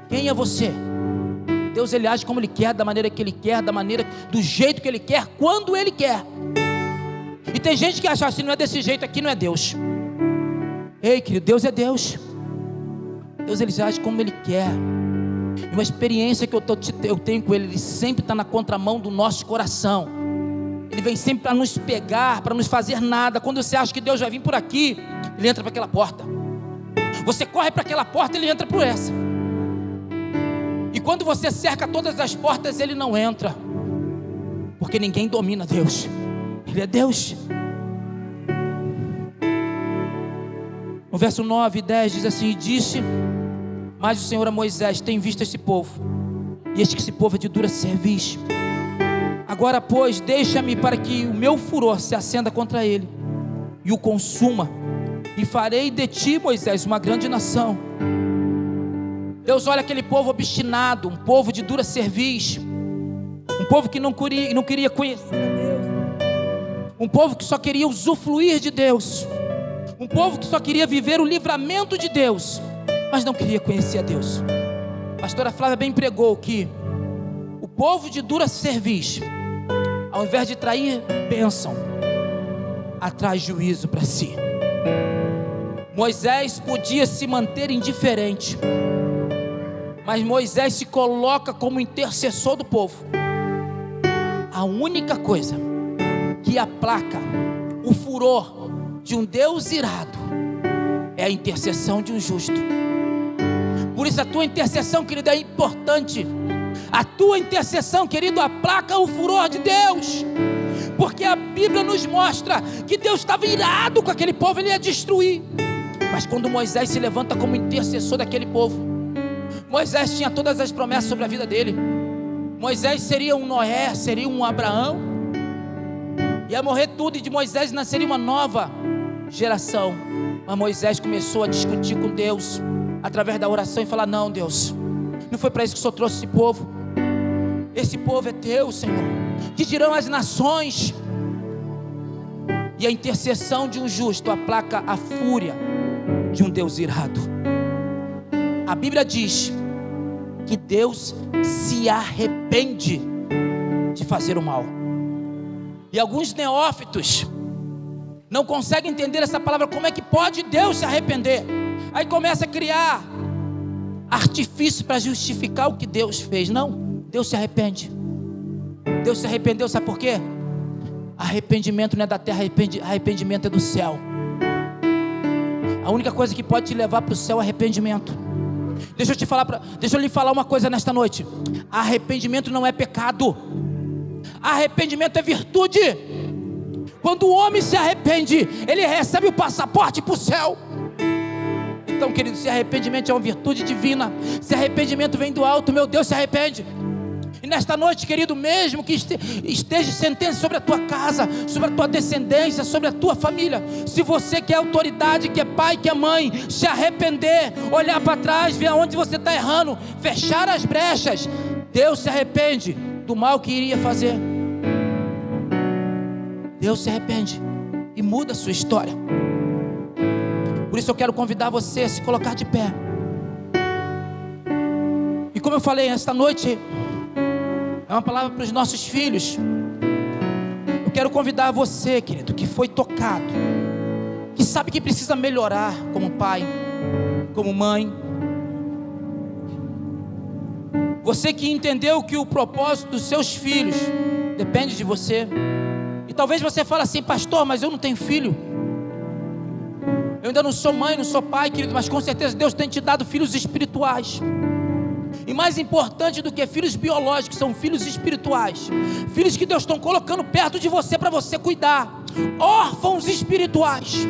quem é você? Deus, ele age como ele quer, da maneira que ele quer, do jeito que ele quer, quando ele quer. E tem gente que acha assim, não é desse jeito aqui, não é Deus. Ei, querido, Deus é Deus. Deus, ele age como ele quer. E uma experiência que eu tenho com ele sempre está na contramão do nosso coração. Ele vem sempre para nos pegar, para nos fazer nada. Quando você acha que Deus vai vir por aqui, ele entra para aquela porta. Você corre para aquela porta, ele entra por essa. E quando você cerca todas as portas, ele não entra. Porque ninguém domina Deus. Ele é Deus. No verso 9 e 10 diz assim: e disse mais o Senhor a Moisés: tem visto esse povo, e este que esse povo é de dura cerviz. Agora, pois, deixa-me para que o meu furor se acenda contra ele e o consuma, e farei de ti, Moisés, uma grande nação. Deus olha aquele povo obstinado, um povo de dura cerviz, um povo que não queria conhecer a Deus, um povo que só queria usufruir de Deus, um povo que só queria viver o livramento de Deus, mas não queria conhecer a Deus. A pastora Flávia bem pregou que o povo de dura cerviz, ao invés de trair bênção, atrai juízo para si. Moisés podia se manter indiferente, mas Moisés se coloca como intercessor do povo. A única coisa que aplaca o furor de um Deus irado é a intercessão de um justo. Por isso a tua intercessão, querido, é importante. A tua intercessão, querido, aplaca o furor de Deus, porque a Bíblia nos mostra que Deus estava irado com aquele povo, ele ia destruir. Mas quando Moisés se levanta como intercessor daquele povo, Moisés tinha todas as promessas sobre a vida dele. Moisés seria um Noé, seria um Abraão, ia morrer tudo, e de Moisés nasceria uma nova geração. Mas Moisés começou a discutir com Deus através da oração e falar: não, Deus, não foi para isso que o Senhor trouxe esse povo é teu, Senhor. Que dirão as nações? E a intercessão de um justo aplaca a fúria de um Deus irado. A Bíblia diz que Deus se arrepende de fazer o mal. E alguns neófitos não conseguem entender essa palavra. Como é que pode Deus se arrepender? Aí começa a criar artifício para justificar o que Deus fez. Não, Deus se arrepende. Deus se arrependeu, sabe por quê? Arrependimento não é da terra, arrependimento é do céu. A única coisa que pode te levar para o céu é arrependimento. Deixa eu lhe falar uma coisa nesta noite. Arrependimento não é pecado. Arrependimento é virtude. Quando o homem se arrepende, ele recebe o passaporte para o céu. Então, querido, se arrependimento é uma virtude divina, se arrependimento vem do alto, meu Deus, se arrepende. E nesta noite, querido, mesmo que esteja sentença sobre a tua casa, sobre a tua descendência, sobre a tua família, se você que é autoridade, que é pai, que é mãe, se arrepender, olhar para trás, ver aonde você está errando, fechar as brechas, Deus se arrepende do mal que iria fazer. Deus se arrepende e muda a sua história. Por isso eu quero convidar você a se colocar de pé. E como eu falei, esta noite é uma palavra para os nossos filhos. Eu quero convidar você, querido, que foi tocado que sabe que precisa melhorar como pai, como mãe. Você que entendeu que o propósito dos seus filhos depende de você. E talvez você fale assim: pastor, mas eu não tenho filho. Eu ainda não sou mãe, não sou pai, querido, mas com certeza Deus tem te dado filhos espirituais. E mais importante do que filhos biológicos, são filhos espirituais. Filhos que Deus está colocando perto de você para você cuidar. Órfãos espirituais.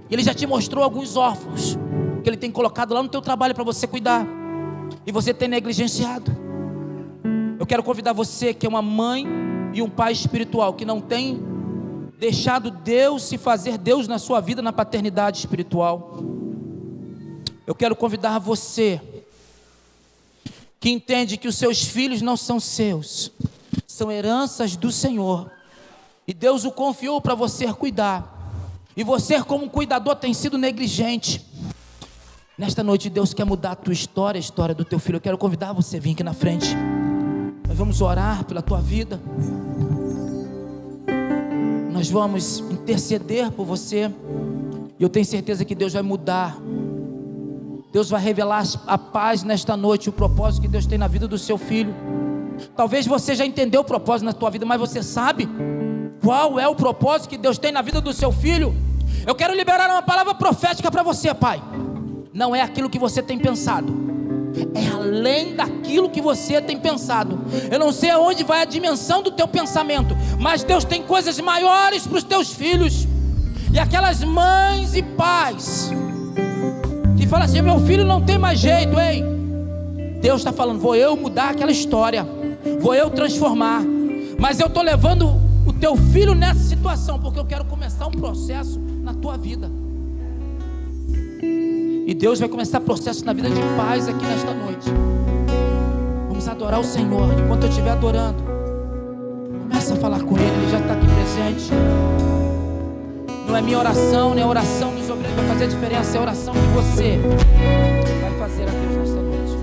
Ele já te mostrou alguns órfãos que Ele tem colocado lá no teu trabalho para você cuidar, e você tem negligenciado. Eu quero convidar você que é uma mãe e um pai espiritual, que não tem deixado Deus se fazer Deus na sua vida, na paternidade espiritual. Eu quero convidar você que entende que os seus filhos não são seus, são heranças do Senhor, e Deus o confiou para você cuidar, e você como cuidador tem sido negligente. Nesta noite Deus quer mudar a tua história, a história do teu filho. Eu quero convidar você a vir aqui na frente. Nós vamos orar pela tua vida, nós vamos interceder por você, e eu tenho certeza que Deus vai mudar. Deus vai revelar a paz nesta noite, o propósito que Deus tem na vida do seu filho. Talvez você já entendeu o propósito na tua vida, mas você sabe qual é o propósito que Deus tem na vida do seu filho? Eu quero liberar uma palavra profética para você, pai. Não é aquilo que você tem pensado, é além daquilo que você tem pensado. Eu não sei aonde vai a dimensão do teu pensamento, mas Deus tem coisas maiores para os teus filhos. E aquelas mães e pais que falam assim: meu filho não tem mais jeito, ei, Deus está falando: vou eu mudar aquela história, vou eu transformar, mas eu estou levando o teu filho nessa situação, porque eu quero começar um processo na tua vida. E Deus vai começar processo na vida de paz aqui nesta noite. Vamos adorar o Senhor. Enquanto eu estiver adorando, começa a falar com Ele, Ele já está aqui presente. Não é minha oração, nem a oração dos obreiros vai fazer a diferença, é a oração que você vai fazer a Deus nesta noite.